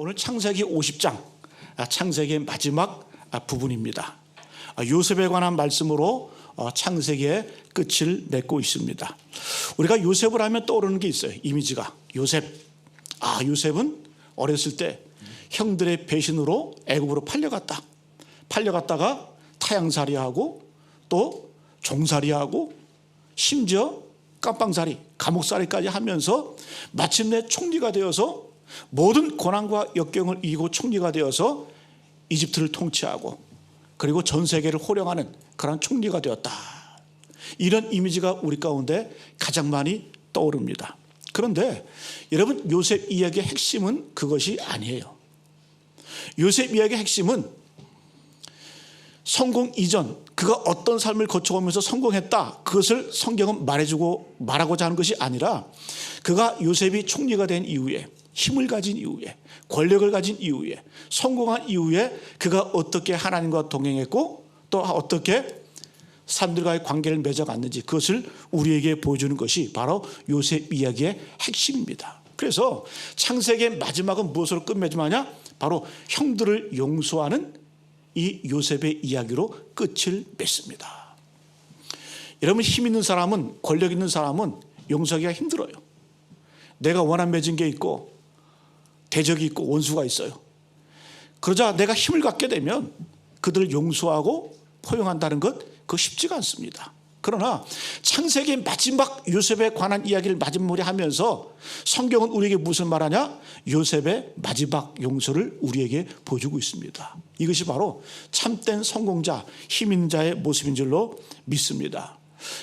오늘 창세기 50장, 창세기의 마지막 부분입니다. 요셉에 관한 말씀으로 창세기의 끝을 맺고 있습니다. 우리가 요셉을 하면 떠오르는 게 있어요. 이미지가 요셉. 요셉은 어렸을 때 형들의 배신으로 애굽으로 팔려갔다가 타양살이하고 또 종살이하고 심지어 깜빵살이, 감옥살이까지 하면서 마침내 총리가 되어서 모든 고난과 역경을 이기고 총리가 되어서 이집트를 통치하고 그리고 전 세계를 호령하는 그런 총리가 되었다. 이런 이미지가 우리 가운데 가장 많이 떠오릅니다. 그런데 여러분, 요셉 이야기의 핵심은 그것이 아니에요. 요셉 이야기의 핵심은 성공 이전, 그가 어떤 삶을 거쳐오면서 성공했다, 그것을 성경은 말하고자 하는 것이 아니라 그가 요셉이 총리가 된 이후에, 힘을 가진 이후에, 권력을 가진 이후에, 성공한 이후에 그가 어떻게 하나님과 동행했고 또 어떻게 사람들과의 관계를 맺어갔는지, 그것을 우리에게 보여주는 것이 바로 요셉 이야기의 핵심입니다. 그래서 창세기의 마지막은 무엇으로 끝맺음하냐? 바로 형들을 용서하는 이 요셉의 이야기로 끝을 맺습니다. 여러분, 힘 있는 사람은, 권력 있는 사람은 용서하기가 힘들어요. 내가 원한 맺은 게 있고 대적이 있고 원수가 있어요. 그러자 내가 힘을 갖게 되면 그들을 용서하고 포용한다는 것, 그거 쉽지가 않습니다. 그러나 창세기의 마지막 요셉에 관한 이야기를 마지막에 하면서 성경은 우리에게 무슨 말하냐? 요셉의 마지막 용서를 우리에게 보여주고 있습니다. 이것이 바로 참된 성공자, 힘 있는 자의 모습인 줄로 믿습니다.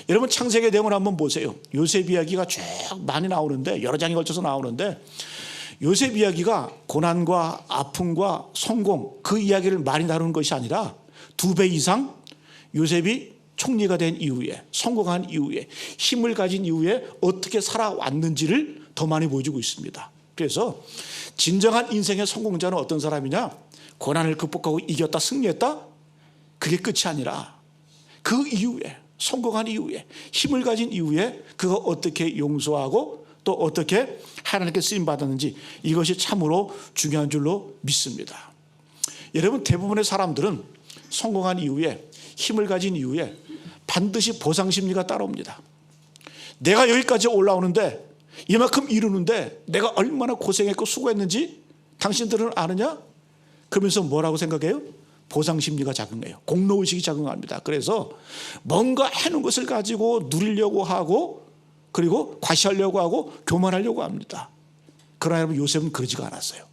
여러분, 창세기의 내용을 한번 보세요. 요셉 이야기가 쭉 많이 나오는데, 여러 장에 걸쳐서 나오는데, 요셉 이야기가 고난과 아픔과 성공, 그 이야기를 많이 다루는 것이 아니라 2배 이상 요셉이 총리가 된 이후에, 성공한 이후에, 힘을 가진 이후에 어떻게 살아왔는지를 더 많이 보여주고 있습니다. 그래서 진정한 인생의 성공자는 어떤 사람이냐? 고난을 극복하고 이겼다, 승리했다? 그게 끝이 아니라 그 이후에, 성공한 이후에, 힘을 가진 이후에 그가 어떻게 용서하고 또 어떻게 하나님께 쓰임받았는지, 이것이 참으로 중요한 줄로 믿습니다. 여러분, 대부분의 사람들은 성공한 이후에, 힘을 가진 이후에 반드시 보상심리가 따라옵니다. 내가 여기까지 올라오는데, 이만큼 이루는데 내가 얼마나 고생했고 수고했는지 당신들은 아느냐? 그러면서 뭐라고 생각해요? 보상심리가 작용해요. 공로의식이 작용합니다. 그래서 뭔가 해놓은 것을 가지고 누리려고 하고, 그리고 과시하려고 하고 교만하려고 합니다. 그러나 여러분, 요셉은 그러지가 않았어요.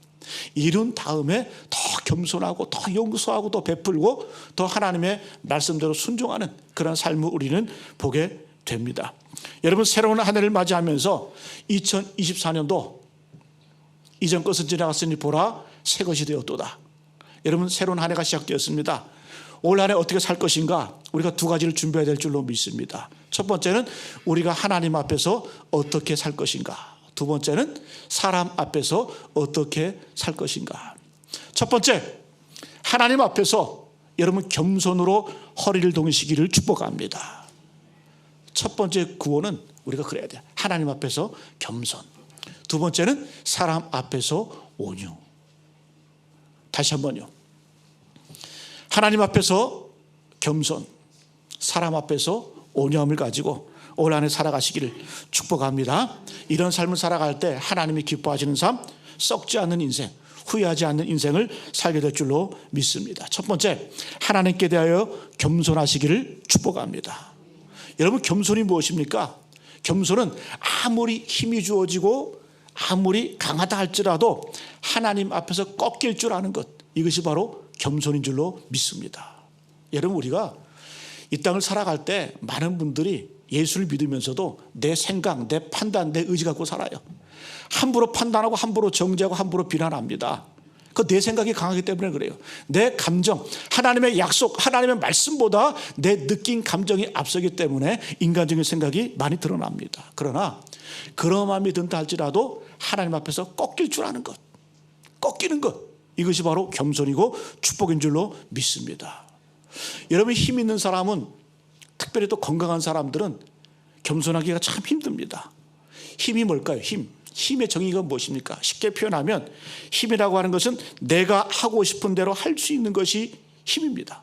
이룬 다음에 더 겸손하고 더 용서하고 더 베풀고 더 하나님의 말씀대로 순종하는 그런 삶을 우리는 보게 됩니다. 여러분, 새로운 한 해를 맞이하면서 2024년도 이전 것은 지나갔으니 보라 새 것이 되었도다. 여러분, 새로운 한 해가 시작되었습니다. 올 한 해 어떻게 살 것인가? 우리가 2가지를 준비해야 될 줄로 믿습니다. 첫 번째는 우리가 하나님 앞에서 어떻게 살 것인가? 두 번째는 사람 앞에서 어떻게 살 것인가? 첫 번째, 하나님 앞에서 여러분 겸손으로 허리를 동이시기를 축복합니다. 첫 번째 구호는 우리가 그래야 돼요. 하나님 앞에서 겸손. 두 번째는 사람 앞에서 온유. 다시 한번요. 하나님 앞에서 겸손, 사람 앞에서 온유함을 가지고 올 한 해 살아가시기를 축복합니다. 이런 삶을 살아갈 때 하나님이 기뻐하시는 삶, 썩지 않는 인생, 후회하지 않는 인생을 살게 될 줄로 믿습니다. 첫 번째, 하나님께 대하여 겸손하시기를 축복합니다. 여러분, 겸손이 무엇입니까? 겸손은 아무리 힘이 주어지고 아무리 강하다 할지라도 하나님 앞에서 꺾일 줄 아는 것, 이것이 바로 겸손인 줄로 믿습니다. 여러분, 우리가 이 땅을 살아갈 때 많은 분들이 예수를 믿으면서도 내 생각, 내 판단, 내 의지 갖고 살아요. 함부로 판단하고 함부로 정죄하고 함부로 비난합니다. 그 내 생각이 강하기 때문에 그래요. 내 감정, 하나님의 약속, 하나님의 말씀보다 내 느낀 감정이 앞서기 때문에 인간적인 생각이 많이 드러납니다. 그러나 그런 마음이 든다 할지라도 하나님 앞에서 꺾일 줄 아는 것, 꺾이는 것, 이것이 바로 겸손이고 축복인 줄로 믿습니다. 여러분, 힘 있는 사람은, 특별히 또 건강한 사람들은 겸손하기가 참 힘듭니다. 힘이 뭘까요? 힘. 힘의 정의가 무엇입니까? 쉽게 표현하면 힘이라고 하는 것은 내가 하고 싶은 대로 할 수 있는 것이 힘입니다.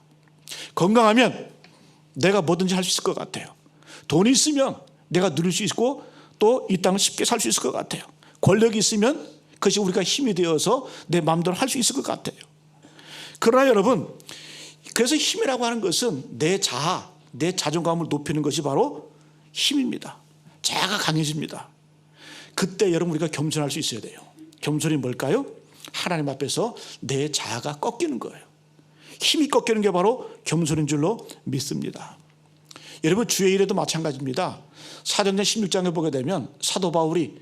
건강하면 내가 뭐든지 할 수 있을 것 같아요. 돈이 있으면 내가 누릴 수 있고 또 이 땅을 쉽게 살 수 있을 것 같아요. 권력이 있으면 그것이 우리가 힘이 되어서 내 마음대로 할 수 있을 것 같아요. 그러나 여러분, 그래서 힘이라고 하는 것은 내 자아, 내 자존감을 높이는 것이 바로 힘입니다. 자아가 강해집니다. 그때 여러분 우리가 겸손할 수 있어야 돼요. 겸손이 뭘까요? 하나님 앞에서 내 자아가 꺾이는 거예요. 힘이 꺾이는 게 바로 겸손인 줄로 믿습니다. 여러분 주의 일에도 마찬가지입니다. 사도행전 16장에 보게 되면 사도 바울이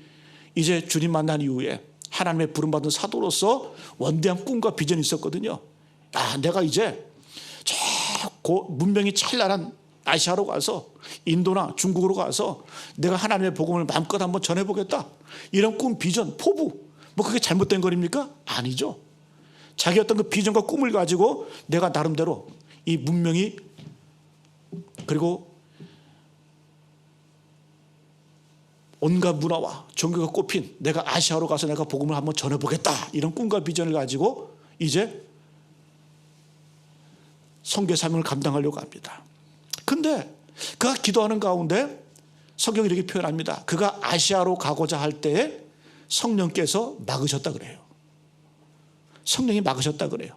이제 주님 만난 이후에 하나님의 부름받은 사도로서 원대한 꿈과 비전이 있었거든요. 내가 이제 저 문명이 찬란한 아시아로 가서 인도나 중국으로 가서 내가 하나님의 복음을 마음껏 한번 전해보겠다. 이런 꿈, 비전, 포부, 뭐 그게 잘못된 거입니까? 아니죠. 자기 어떤 그 비전과 꿈을 가지고 내가 나름대로 이 문명이 그리고 온갖 문화와 종교가 꼽힌 내가 아시아로 가서 내가 복음을 한번 전해보겠다. 이런 꿈과 비전을 가지고 이제 선교 사명을 감당하려고 합니다. 근데 그가 기도하는 가운데 성경이 이렇게 표현합니다. 그가 아시아로 가고자 할 때에 성령께서 막으셨다 그래요. 성령이 막으셨다 그래요.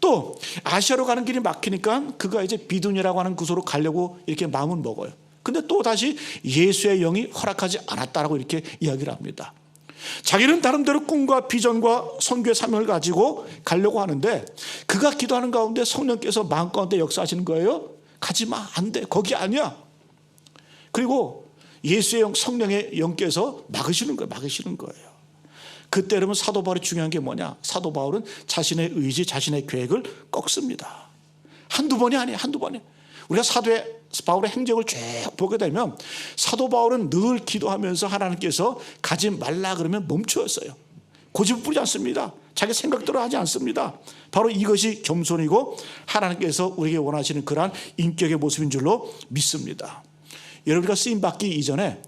또 아시아로 가는 길이 막히니까 그가 이제 비두니라고 하는 구소로 가려고 이렇게 마음을 먹어요. 근데 또 다시 예수의 영이 허락하지 않았다라고 이렇게 이야기를 합니다. 자기는 나름대로 꿈과 비전과 선교의 사명을 가지고 가려고 하는데 그가 기도하는 가운데 성령께서 마음 가운데 역사하시는 거예요. 가지마, 안 돼, 거기 아니야. 그리고 예수의 영, 성령의 영께서 막으시는 거예요. 그때 여러분 사도 바울이 중요한 게 뭐냐? 사도 바울은 자신의 의지, 자신의 계획을 꺾습니다. 한두 번이 아니에요. 한두 번이. 우리가 사도의 바울의 행적을 쭉 보게 되면 사도 바울은 늘 기도하면서 하나님께서 가지 말라 그러면 멈추었어요. 고집을 부리지 않습니다. 자기 생각대로 하지 않습니다. 바로 이것이 겸손이고 하나님께서 우리에게 원하시는 그러한 인격의 모습인 줄로 믿습니다. 여러분과 쓰임받기 이전에,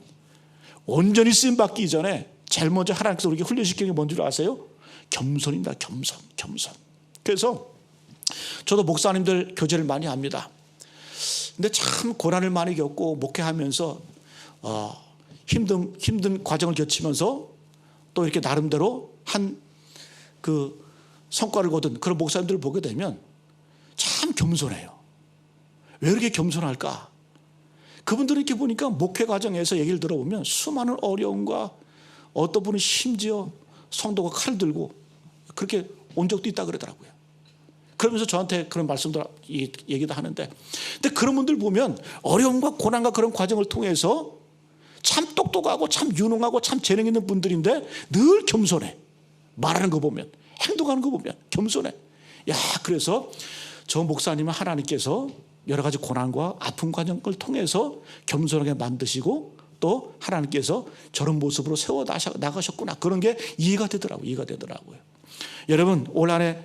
온전히 쓰임받기 이전에 제일 먼저 하나님께서 우리에게 훈련시키는 게 뭔 줄 아세요? 겸손입니다. 겸손. 그래서 저도 목사님들 교제를 많이 합니다. 근데 참 고난을 많이 겪고 목회하면서 힘든 과정을 거치면서 또 이렇게 나름대로 한 그 성과를 거둔 그런 목사님들을 보게 되면 참 겸손해요. 왜 이렇게 겸손할까? 그분들을 이렇게 보니까 목회 과정에서 얘기를 들어보면 수많은 어려움과 어떤 분은 심지어 성도가 칼 들고 그렇게 온 적도 있다 그러더라고요. 그러면서 저한테 그런 말씀도 얘기도 하는데, 근데 그런 분들 보면 어려움과 고난과 그런 과정을 통해서 참 똑똑하고 참 유능하고 참 재능 있는 분들인데 늘 겸손해. 말하는 거 보면, 행동하는 거 보면 겸손해. 그래서 저 목사님은 하나님께서 여러 가지 고난과 아픈 과정을 통해서 겸손하게 만드시고 또 하나님께서 저런 모습으로 세워 나가셨구나. 그런 게 이해가 되더라고요. 여러분 올 한해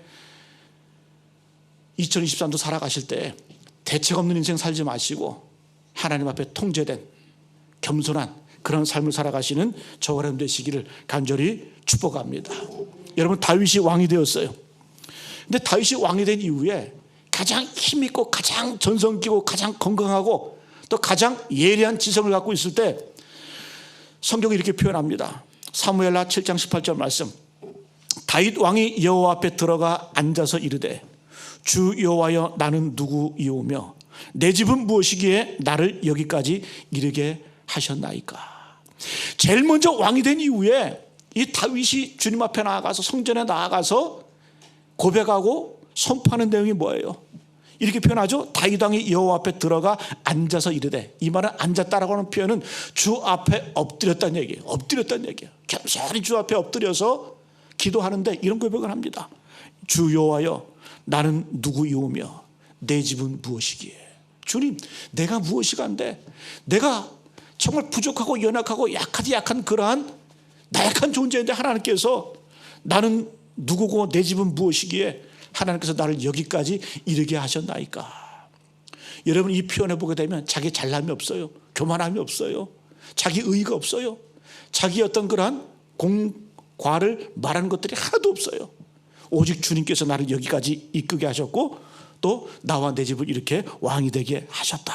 2023도 살아가실 때 대책 없는 인생 살지 마시고 하나님 앞에 통제된 겸손한 그런 삶을 살아가시는 저와 여러분 되시기를 간절히 축복합니다. 여러분 다윗이 왕이 되었어요. 근데 다윗이 왕이 된 이후에 가장 힘있고 가장 전성기고 가장 건강하고 또 가장 예리한 지성을 갖고 있을 때 성경이 이렇게 표현합니다. 사무엘하 7장 18절 말씀. 다윗 왕이 여호와 앞에 들어가 앉아서 이르되 주 여호와여 나는 누구이오며 내 집은 무엇이기에 나를 여기까지 이르게 하셨나이까. 제일 먼저 왕이 된 이후에 이 다윗이 주님 앞에 나아가서 성전에 나아가서 고백하고 선포하는 내용이 뭐예요? 이렇게 표현하죠. 다윗 왕이 여호와 앞에 들어가 앉아서 이르되, 이 말은 앉았다라고 하는 표현은 주 앞에 엎드렸다는 얘기예요. 겸손히 주 앞에 엎드려서 기도하는데 이런 고백을 합니다. 주 여호와여 나는 누구이오며 내 집은 무엇이기에. 주님, 내가 무엇이간데, 내가 정말 부족하고 연약하고 약한 그러한 나약한 존재인데 하나님께서 나는 누구고 내 집은 무엇이기에 하나님께서 나를 여기까지 이르게 하셨나이까. 여러분 이 표현해 보게 되면 자기 잘남이 없어요. 교만함이 없어요. 자기 의의가 없어요. 자기 어떤 그러한 공과를 말하는 것들이 하나도 없어요. 오직 주님께서 나를 여기까지 이끄게 하셨고 또 나와 내 집을 이렇게 왕이 되게 하셨다.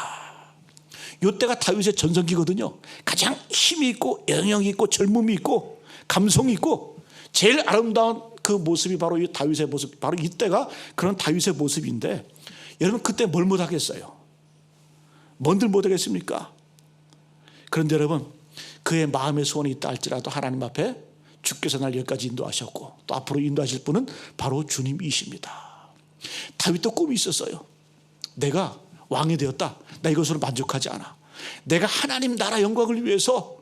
이때가 다윗의 전성기거든요. 가장 힘이 있고 영향이 있고 젊음이 있고 감성이 있고 제일 아름다운 그 모습이 바로 이 다윗의 모습, 바로 이때가 그런 다윗의 모습인데, 여러분 그때 뭘 못하겠어요? 뭔들 못하겠습니까? 그런데 여러분, 그의 마음의 소원이 있다 할지라도 하나님 앞에 주께서 날 여기까지 인도하셨고 또 앞으로 인도하실 분은 바로 주님이십니다. 다윗도 꿈이 있었어요. 내가 왕이 되었다. 나 이것으로 만족하지 않아. 내가 하나님 나라 영광을 위해서,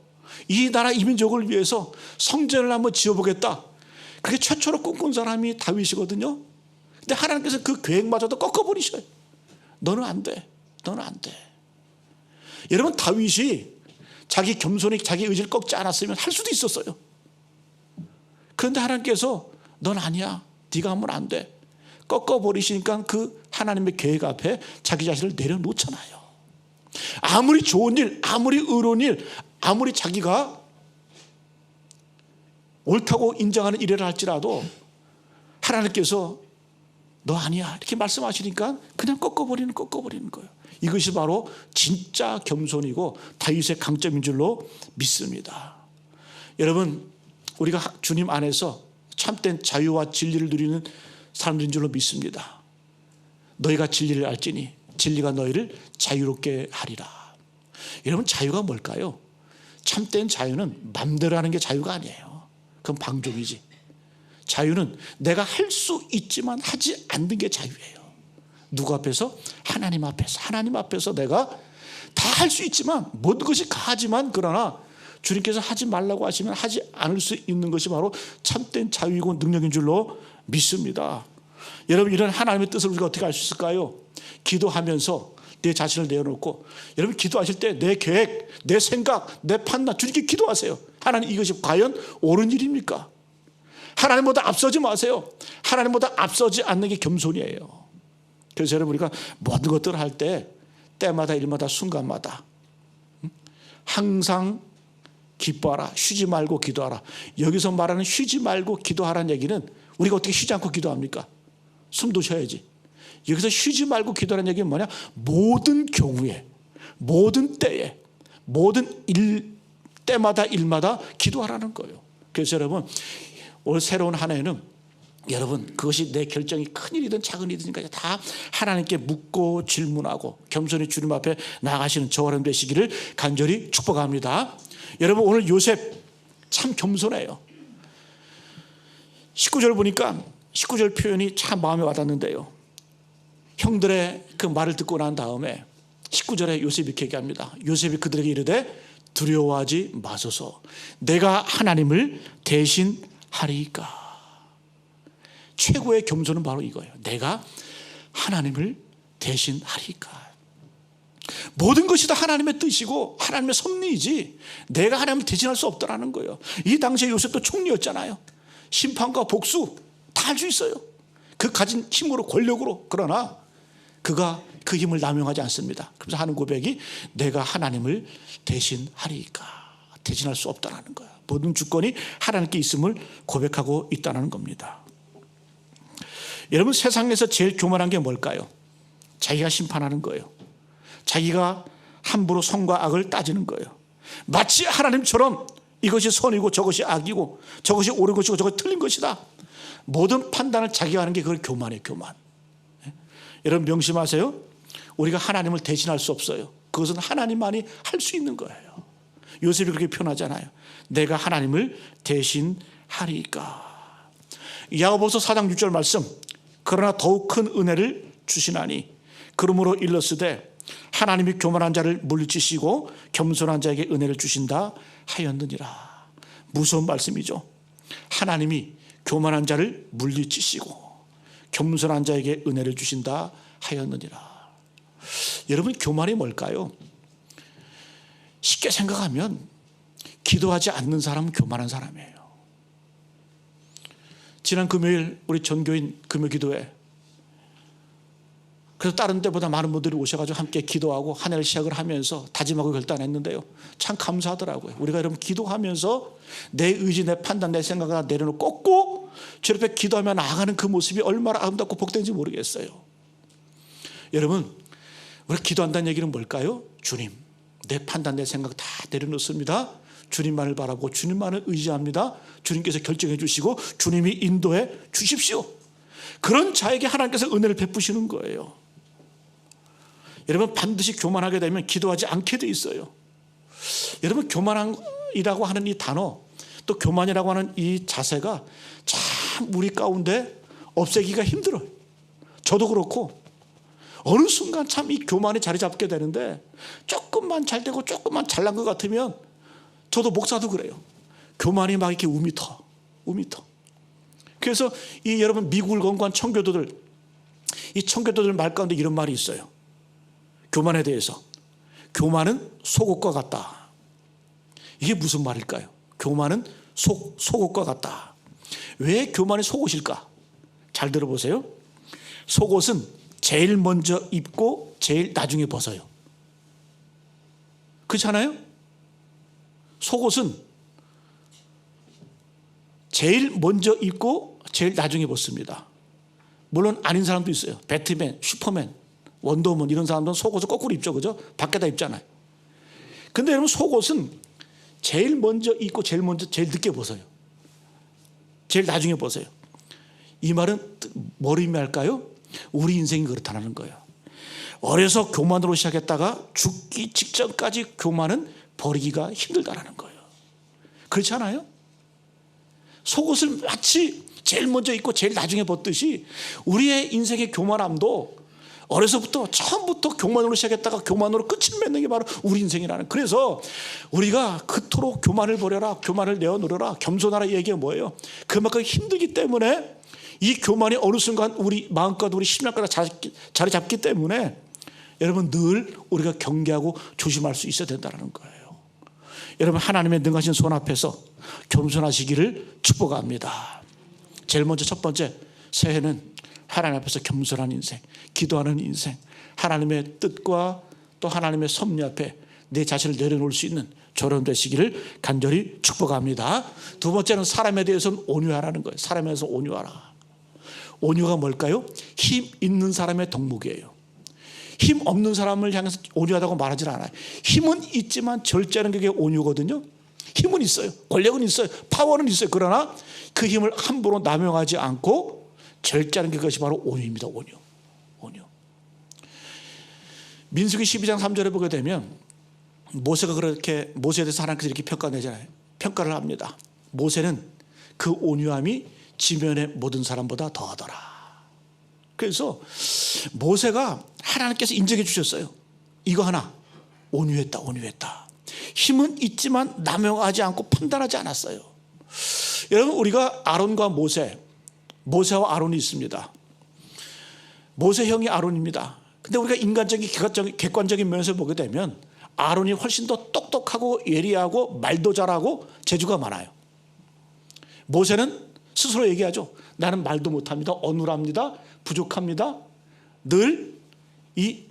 이 나라 이민족을 위해서 성전을 한번 지어보겠다. 그게 최초로 꿈꾼 사람이 다윗이거든요. 근데 하나님께서 그 계획마저도 꺾어버리셔요. 너는 안 돼. 너는 안 돼. 여러분, 다윗이 자기 겸손히 자기 의지를 꺾지 않았으면 할 수도 있었어요. 그런데 하나님께서 넌 아니야. 네가 하면 안 돼. 꺾어버리시니까 그 하나님의 계획 앞에 자기 자신을 내려놓잖아요. 아무리 좋은 일, 아무리 의로운 일, 아무리 자기가 옳다고 인정하는 일을 할지라도 하나님께서 너 아니야 이렇게 말씀하시니까 그냥 꺾어버리는 거예요. 이것이 바로 진짜 겸손이고 다윗의 강점인 줄로 믿습니다. 여러분, 우리가 주님 안에서 참된 자유와 진리를 누리는 사람들인 줄로 믿습니다. 너희가 진리를 알지니 진리가 너희를 자유롭게 하리라. 여러분, 자유가 뭘까요? 참된 자유는 맘대로 하는 게 자유가 아니에요. 그건 방종이지. 자유는 내가 할 수 있지만 하지 않는 게 자유예요. 누구 앞에서? 하나님 앞에서. 하나님 앞에서 내가 다 할 수 있지만, 모든 것이 가하지만, 그러나 주님께서 하지 말라고 하시면 하지 않을 수 있는 것이 바로 참된 자유이고 능력인 줄로 믿습니다. 여러분, 이런 하나님의 뜻을 우리가 어떻게 알 수 있을까요? 기도하면서 내 자신을 내어놓고, 여러분 기도하실 때 내 계획, 내 생각, 내 판단 주님께 기도하세요. 하나님, 이것이 과연 옳은 일입니까? 하나님보다 앞서지 마세요. 하나님보다 앞서지 않는 게 겸손이에요. 그래서 여러분, 우리가 모든 것들을 할 때 때마다 일마다 순간마다 항상 기뻐하라. 쉬지 말고 기도하라. 여기서 말하는 쉬지 말고 기도하라는 얘기는 우리가 어떻게 쉬지 않고 기도합니까? 숨도 쉬어야지. 여기서 쉬지 말고 기도하라는 얘기는 뭐냐? 모든 경우에, 모든 때에, 모든 때마다 일마다 기도하라는 거예요. 그래서 여러분, 올 새로운 한 해는 여러분, 그것이 내 결정이 큰 일이든 작은 일이든 다 하나님께 묻고 질문하고 겸손히 주님 앞에 나아가시는 저와 여러분 되시기를 간절히 축복합니다. 여러분, 오늘 요셉 참 겸손해요. 19절 보니까 19절 표현이 참 마음에 와닿는데요. 형들의 그 말을 듣고 난 다음에 19절에 요셉이 이렇게 얘기합니다. 요셉이 그들에게 이르되 두려워하지 마소서. 내가 하나님을 대신하리이까. 최고의 겸손은 바로 이거예요. 내가 하나님을 대신하리이까. 모든 것이 다 하나님의 뜻이고 하나님의 섭리이지 내가 하나님을 대신할 수 없다라는 거예요. 이 당시에 요셉도 총리였잖아요. 심판과 복수 다 할 수 있어요. 그 가진 힘으로, 권력으로. 그러나 그가 그 힘을 남용하지 않습니다. 그래서 하는 고백이 내가 하나님을 대신하리이까. 대신할 수 없다라는 거예요. 모든 주권이 하나님께 있음을 고백하고 있다는 겁니다. 여러분, 세상에서 제일 교만한 게 뭘까요? 자기가 심판하는 거예요. 자기가 함부로 선과 악을 따지는 거예요. 마치 하나님처럼 이것이 선이고 저것이 악이고 저것이 옳은 것이고 저것이 틀린 것이다. 모든 판단을 자기가 하는 게 그걸 교만이에요. 교만. 여러분, 명심하세요. 우리가 하나님을 대신할 수 없어요. 그것은 하나님만이 할 수 있는 거예요. 요셉이 그렇게 표현하잖아요. 내가 하나님을 대신하리까. 야고보서 4장 6절 말씀. 그러나 더욱 큰 은혜를 주시나니 그러므로 일렀으되 하나님이 교만한 자를 물리치시고 겸손한 자에게 은혜를 주신다 하였느니라. 무서운 말씀이죠. 하나님이 교만한 자를 물리치시고 겸손한 자에게 은혜를 주신다 하였느니라. 여러분, 교만이 뭘까요? 쉽게 생각하면 기도하지 않는 사람은 교만한 사람이에요. 지난 금요일 우리 전교인 금요기도회 그래서 다른 때보다 많은 분들이 오셔가지고 함께 기도하고 한 해를 시작을 하면서 다짐하고 결단했는데요. 참 감사하더라고요. 우리가 여러분 기도하면서 내 의지, 내 판단, 내 생각을 내려놓고 꺾고 주 옆에 기도하며 나아가는 그 모습이 얼마나 아름답고 복된지 모르겠어요. 여러분, 우리가 기도한다는 얘기는 뭘까요? 주님, 내 판단, 내 생각 다 내려놓습니다. 주님만을 바라보고 주님만을 의지합니다. 주님께서 결정해 주시고 주님이 인도해 주십시오. 그런 자에게 하나님께서 은혜를 베푸시는 거예요. 여러분, 반드시 교만하게 되면 기도하지 않게 돼 있어요. 여러분, 교만이라고 하는 이 단어, 또 교만이라고 하는 이 자세가 참 우리 가운데 없애기가 힘들어요. 저도 그렇고 어느 순간 참 이 교만이 자리 잡게 되는데 조금만 잘 되고 조금만 잘난 것 같으면, 저도 목사도 그래요. 교만이 막 이렇게 우미터. 그래서 이 여러분 미국을 건국한 청교도들, 이 청교도들 말 가운데 이런 말이 있어요. 교만에 대해서. 교만은 속옷과 같다. 이게 무슨 말일까요? 교만은 속옷과 같다. 왜 교만이 속옷일까? 잘 들어보세요. 속옷은 제일 먼저 입고 제일 나중에 벗어요. 그렇지 않아요? 속옷은 제일 먼저 입고 제일 나중에 벗습니다. 물론 아닌 사람도 있어요. 배트맨, 슈퍼맨, 원더우먼 이런 사람들은 속옷을 거꾸로 입죠. 그죠? 밖에다 입잖아요. 근데 여러분, 속옷은 제일 먼저 입고 제일 늦게 벗어요. 제일 나중에 벗어요. 이 말은 뭘 의미할까요? 우리 인생이 그렇다는 거예요. 어려서 교만으로 시작했다가 죽기 직전까지 교만은 버리기가 힘들다라는 거예요. 그렇지 않아요? 속옷을 마치 제일 먼저 입고 제일 나중에 벗듯이 우리의 인생의 교만함도 어려서부터 처음부터 교만으로 시작했다가 교만으로 끝을 맺는 게 바로 우리 인생이라는. 그래서 우리가 그토록 교만을 버려라, 교만을 내어놓으라, 겸손하라 얘기가 뭐예요? 그만큼 힘들기 때문에 이 교만이 어느 순간 우리 마음과 우리 심령과 자리 잡기 때문에 여러분 늘 우리가 경계하고 조심할 수 있어야 된다는 거예요. 여러분, 하나님의 능하신 손 앞에서 겸손하시기를 축복합니다. 제일 먼저 첫 번째, 새해는 하나님 앞에서 겸손한 인생, 기도하는 인생, 하나님의 뜻과 또 하나님의 섭리 앞에 내 자신을 내려놓을 수 있는 저런 되시기를 간절히 축복합니다. 두 번째는 사람에 대해서는 온유하라는 거예요. 사람에 대해서 온유하라. 온유가 뭘까요? 힘 있는 사람의 덕목이에요. 힘 없는 사람을 향해서 온유하다고 말하지 않아요. 힘은 있지만 절제하는 게 온유거든요. 힘은 있어요. 권력은 있어요. 파워는 있어요. 그러나 그 힘을 함부로 남용하지 않고 절제하는 게 그것이 바로 온유입니다. 온유. 민수기 12장 3절에 보게 되면 모세가 그렇게, 모세에 대해서 하나님께서 이렇게 평가내잖아요. 평가를 합니다. 모세는 그 온유함이 지면의 모든 사람보다 더하더라. 그래서 모세가 하나님께서 인정해 주셨어요. 이거 하나, 온유했다. 힘은 있지만 남용하지 않고 판단하지 않았어요. 여러분, 우리가 아론과 모세와 아론이 있습니다. 모세 형이 아론입니다. 근데 우리가 인간적인 객관적인 면에서 보게 되면 아론이 훨씬 더 똑똑하고 예리하고 말도 잘하고 재주가 많아요. 모세는 스스로 얘기하죠. 나는 말도 못합니다. 어눌합니다. 부족합니다. 늘 이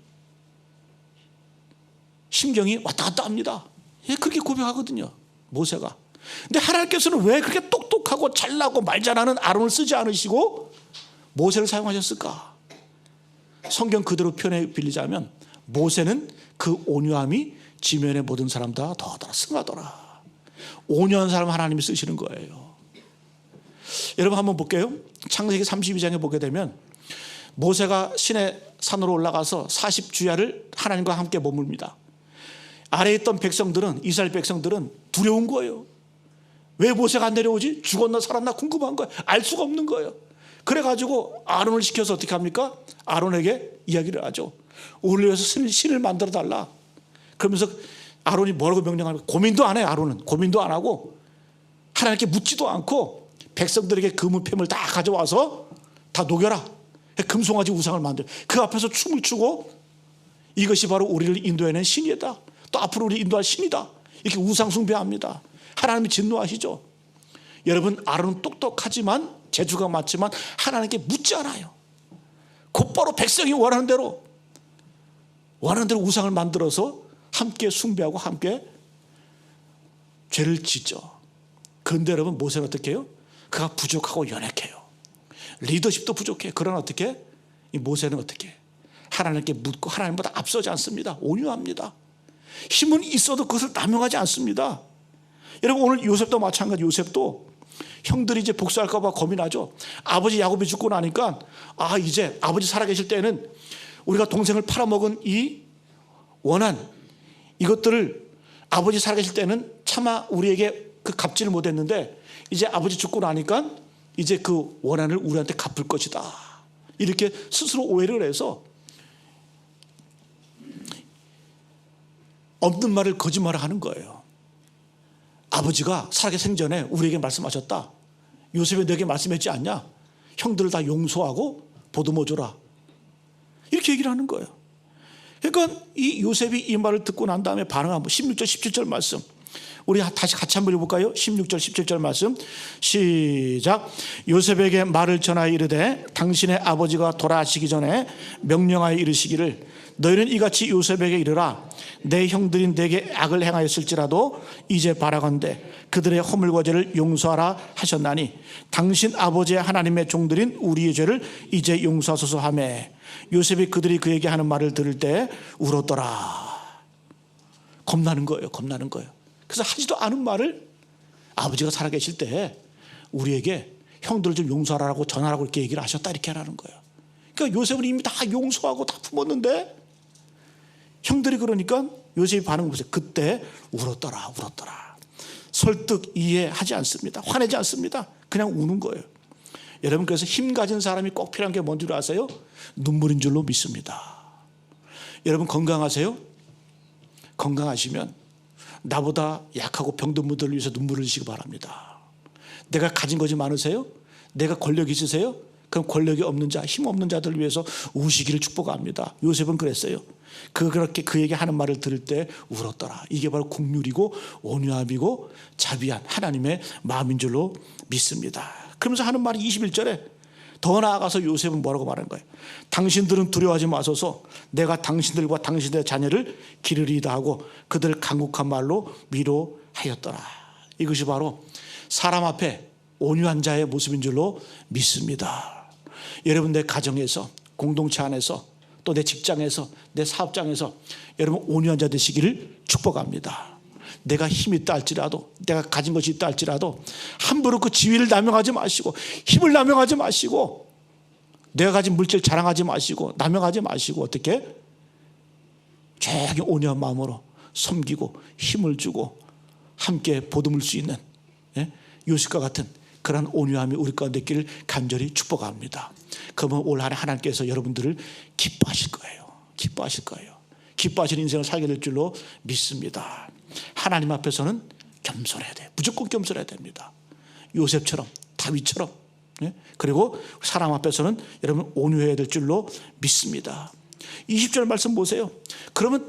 심경이 왔다 갔다 합니다. 그렇게 고백하거든요, 모세가. 근데 하나님께서는 왜 그렇게 똑똑하고 잘나고 말 잘하는 아론을 쓰지 않으시고 모세를 사용하셨을까? 성경 그대로 표현해 빌리자면 모세는 그 온유함이 지면의 모든 사람보다 더하더라, 승하더라. 온유한 사람 하나님이 쓰시는 거예요. 여러분 한번 볼게요. 창세기 32장에 보게 되면 모세가 신의 산으로 올라가서 40주야를 하나님과 함께 머뭅니다. 아래에 있던 백성들은, 이스라엘 백성들은 두려운 거예요. 왜 모세가 안 내려오지? 죽었나 살았나 궁금한 거예요. 알 수가 없는 거예요. 그래가지고 아론을 시켜서 어떻게 합니까? 아론에게 이야기를 하죠. 우리를 위해서 신을 만들어 달라. 그러면서 아론이 뭐라고 명령합니까? 고민도 안 해요. 아론은 고민도 안 하고 하나님께 묻지도 않고 백성들에게 금은패물 다 가져와서 다 녹여라. 금송아지 우상을 만들어 그 앞에서 춤을 추고 이것이 바로 우리를 인도해낸 신이다. 또 앞으로 우리 인도할 신이다. 이렇게 우상 숭배합니다. 하나님이 진노하시죠. 여러분, 아론은 똑똑하지만 재주가 많지만 하나님께 묻지 않아요. 그 곧바로 백성이 원하는 대로 우상을 만들어서 함께 숭배하고 함께 죄를 짓죠. 그런데 여러분, 모세는 어떻게 해요? 그가 부족하고 연약해요. 리더십도 부족해. 그러나 어떻게? 이 모세는 어떻게? 하나님께 묻고 하나님보다 앞서지 않습니다. 온유합니다. 힘은 있어도 그것을 남용하지 않습니다. 여러분, 오늘 요셉도 마찬가지. 요셉도 형들이 이제 복수할까 봐 겁이 나죠. 아버지 야곱이 죽고 나니까 이제 아버지 살아계실 때는 우리가 동생을 팔아먹은 이 원한, 이것들을 아버지 살아계실 때는 차마 우리에게 그 갚지를 못했는데 이제 아버지 죽고 나니까 이제 그 원한을 우리한테 갚을 것이다, 이렇게 스스로 오해를 해서 없는 말을 거짓말을 하는 거예요. 아버지가 살아계신 생전에 우리에게 말씀하셨다. 요셉이 너에게 말씀했지 않냐? 형들을 다 용서하고 보듬어 줘라, 이렇게 얘기를 하는 거예요. 그러니까 이 요셉이 이 말을 듣고 난 다음에 반응한 16절 17절 말씀, 우리 다시 같이 한번 읽어볼까요? 16절 17절 말씀 시작. 요셉에게 말을 전하여 이르되 당신의 아버지가 돌아가시기 전에 명령하여 이르시기를 너희는 이같이 요셉에게 이르라. 내 형들인 내게 악을 행하였을지라도 이제 바라건대 그들의 허물과 죄를 용서하라 하셨나니 당신 아버지의 하나님의 종들인 우리의 죄를 이제 용서하소서 하며 요셉이 그들이 그에게 하는 말을 들을 때 울었더라. 겁나는 거예요. 겁나는 거예요. 그래서 하지도 않은 말을 아버지가 살아계실 때 우리에게 형들을 좀 용서하라고 전하라고 이렇게 얘기를 하셨다, 이렇게 하라는 거예요. 그러니까 요셉은 이미 다 용서하고 다 품었는데 형들이 그러니까 요셉이 반응을 보세요. 그때 울었더라. 설득 이해하지 않습니다. 화내지 않습니다. 그냥 우는 거예요. 여러분, 그래서 힘 가진 사람이 꼭 필요한 게 뭔지 아세요? 눈물인 줄로 믿습니다. 여러분, 건강하세요? 건강하시면 나보다 약하고 병든 분들을 위해서 눈물을 흘리시기 바랍니다. 내가 가진 것이 많으세요? 내가 권력이 있으세요? 그럼 권력이 없는 자, 힘 없는 자들을 위해서 우시기를 축복합니다. 요셉은 그랬어요. 그렇게 그에게 하는 말을 들을 때 울었더라. 이게 바로 긍휼이고 온유함이고 자비한 하나님의 마음인 줄로 믿습니다. 그러면서 하는 말이 21절에 더 나아가서 요셉은 뭐라고 말하는 거예요? 당신들은 두려워하지 마소서. 내가 당신들과 당신의 자녀를 기르리이다 하고 그들을 간곡한 말로 위로하였더라. 이것이 바로 사람 앞에 온유한 자의 모습인 줄로 믿습니다. 여러분, 내 가정에서, 공동체 안에서, 또 내 직장에서, 내 사업장에서 여러분 온유한 자 되시기를 축복합니다. 내가 힘이 있다 할지라도, 내가 가진 것이 있다 할지라도 함부로 그 지위를 남용하지 마시고, 힘을 남용하지 마시고, 내가 가진 물질 자랑하지 마시고, 남용하지 마시고, 어떻게? 조용히 온유한 마음으로 섬기고 힘을 주고 함께 보듬을 수 있는 요셉과 같은 그런 온유함이 우리 가운데 있기를 간절히 축복합니다. 그러면 올 한해 하나님께서 여러분들을 기뻐하실 거예요. 기뻐하실 거예요. 기뻐하시는 인생을 살게 될 줄로 믿습니다. 하나님 앞에서는 겸손해야 돼요. 무조건 겸손해야 됩니다. 요셉처럼, 다윗처럼. 그리고 사람 앞에서는 여러분 온유해야 될 줄로 믿습니다. 20절 말씀 보세요. 그러면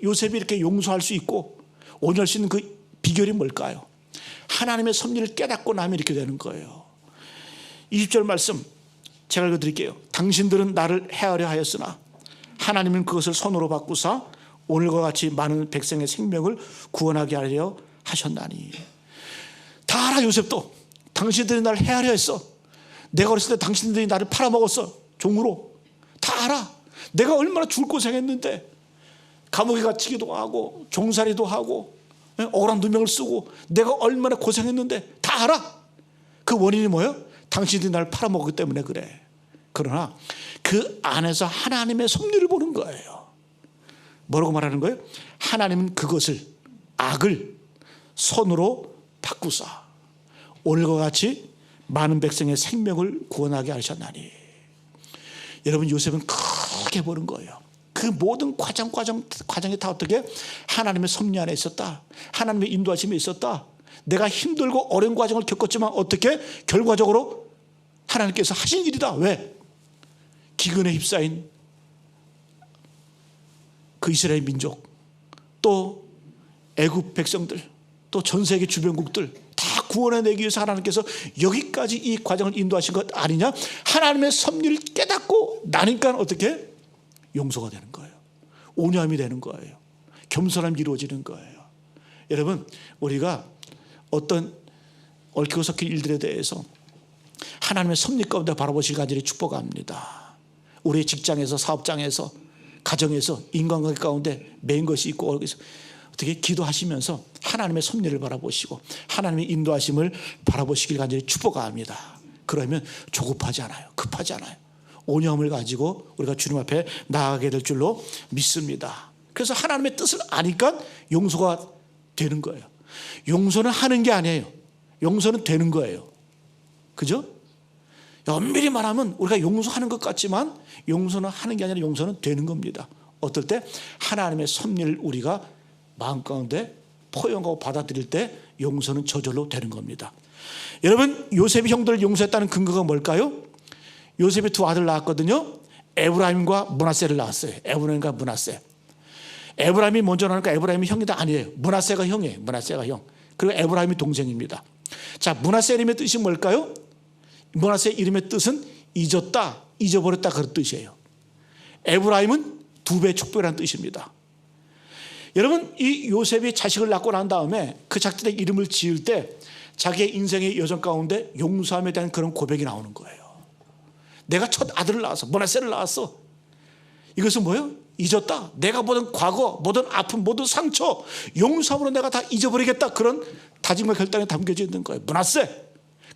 요셉이 이렇게 용서할 수 있고 온유할 수 있는 그 비결이 뭘까요? 하나님의 섭리를 깨닫고 나면 이렇게 되는 거예요. 20절 말씀 제가 읽어드릴게요. 당신들은 나를 해하려 하였으나 하나님은 그것을 선으로 바꾸사 오늘과 같이 많은 백성의 생명을 구원하게 하려 하셨나니. 다 알아. 요셉도 당신들이 나를 해하려 했어. 내가 어렸을 때 당신들이 나를 팔아먹었어, 종으로. 다 알아. 내가 얼마나 죽을 고생했는데, 감옥에 갇히기도 하고 종살이도 하고 억울한 누명을 쓰고 내가 얼마나 고생했는데 다 알아. 그 원인이 뭐예요? 당신들이 나를 팔아먹었기 때문에 그래. 그러나 그 안에서 하나님의 섭리를 보는 거예요. 뭐라고 말하는 거예요? 하나님은 그것을, 악을 선으로 바꾸사 오늘과 같이 많은 백성의 생명을 구원하게 하셨나니. 여러분, 요셉은 크게 보는 거예요. 그 모든 과정이 다 어떻게? 하나님의 섭리 안에 있었다. 하나님의 인도하심에 있었다. 내가 힘들고 어려운 과정을 겪었지만 어떻게? 결과적으로 하나님께서 하신 일이다. 왜? 기근에 휩싸인 그 이스라엘 민족, 또 애굽 백성들, 또 전 세계 주변국들 다 구원해내기 위해서 하나님께서 여기까지 이 과정을 인도하신 것 아니냐? 하나님의 섭리를 깨닫고 나니까 어떻게? 용서가 되는 거예요. 온유함이 되는 거예요. 겸손함이 이루어지는 거예요. 여러분, 우리가 어떤 얽히고 섞인 일들에 대해서 하나님의 섭리 가운데 바라보실 간절히 축복합니다. 우리 직장에서, 사업장에서, 가정에서, 인간관계 가운데 매인 것이 있고 어떻게 기도하시면서 하나님의 섭리를 바라보시고 하나님의 인도하심을 바라보시길 간절히 축복합니다. 그러면 조급하지 않아요. 급하지 않아요. 온유함을 가지고 우리가 주님 앞에 나아가게 될 줄로 믿습니다. 그래서 하나님의 뜻을 아니까 용서가 되는 거예요. 용서는 하는 게 아니에요. 용서는 되는 거예요. 그죠? 엄밀히 말하면 우리가 용서하는 것 같지만 용서는 하는 게 아니라 용서는 되는 겁니다. 어떨 때? 하나님의 섭리를 우리가 마음 가운데 포용하고 받아들일 때 용서는 저절로 되는 겁니다. 여러분, 요셉이 형들을 용서했다는 근거가 뭘까요? 요셉이 두 아들 낳았거든요. 에브라임과 므낫세를 낳았어요. 에브라임과 므낫세. 에브라임이 먼저 나니까 에브라임이 형이 다 아니에요. 므낫세가 형이에요. 므낫세가 형. 그리고 에브라임이 동생입니다. 자, 므낫세 이름의 뜻이 뭘까요? 므낫세 이름의 뜻은 잊었다, 잊어버렸다 그런 뜻이에요. 에브라임은 두 배의 축복이라는 뜻입니다. 여러분, 이 요셉이 자식을 낳고 난 다음에 그 자식들의 이름을 지을 때 자기의 인생의 여정 가운데 용서함에 대한 그런 고백이 나오는 거예요. 내가 첫 아들을 낳았어. 므낫세를 낳았어. 이것은 뭐예요? 잊었다. 내가 모든 과거, 모든 아픔, 모든 상처 용서함으로 내가 다 잊어버리겠다. 그런 다짐과 결단이 담겨져 있는 거예요. 므낫세.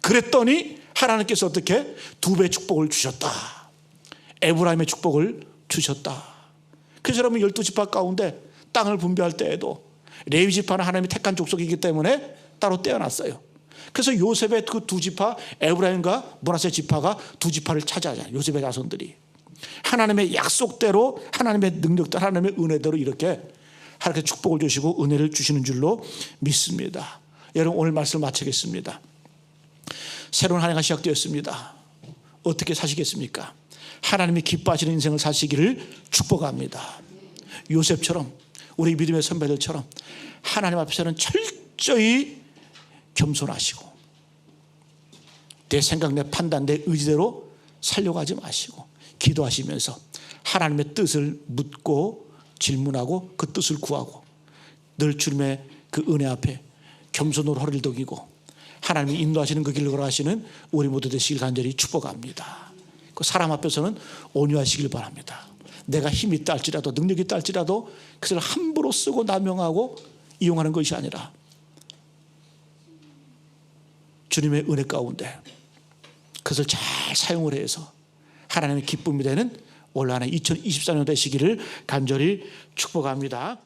그랬더니 하나님께서 어떻게? 두 배의 축복을 주셨다. 에브라임의 축복을 주셨다. 그래서 여러분 12지파 가운데 땅을 분배할 때에도 레위 지파는 하나님이 택한 족속이기 때문에 따로 떼어놨어요. 그래서 요셉의 그 두 지파, 에브라임과 므낫세 지파가 두 지파를 차지하잖아요. 요셉의 자손들이 하나님의 약속대로, 하나님의 능력대로, 하나님의 은혜대로 이렇게 하나님께 축복을 주시고 은혜를 주시는 줄로 믿습니다. 여러분, 오늘 말씀을 마치겠습니다. 새로운 한 해가 시작되었습니다. 어떻게 사시겠습니까? 하나님이 기뻐하시는 인생을 사시기를 축복합니다. 요셉처럼, 우리 믿음의 선배들처럼 하나님 앞에서는 철저히 겸손하시고 내 생각, 내 판단, 내 의지대로 살려고 하지 마시고 기도하시면서 하나님의 뜻을 묻고 질문하고 그 뜻을 구하고 늘 주님의 그 은혜 앞에 겸손으로 허리를 독이고 하나님이 인도하시는 그 길을 걸어가시는 우리 모두 되시길 간절히 축복합니다. 그 사람 앞에서는 온유하시길 바랍니다. 내가 힘이 있다 할지라도, 능력이 있다 할지라도 그것을 함부로 쓰고 남용하고 이용하는 것이 아니라 주님의 은혜 가운데 그것을 잘 사용을 해서 하나님의 기쁨이 되는 올 한 해 2024년 되시기를 간절히 축복합니다.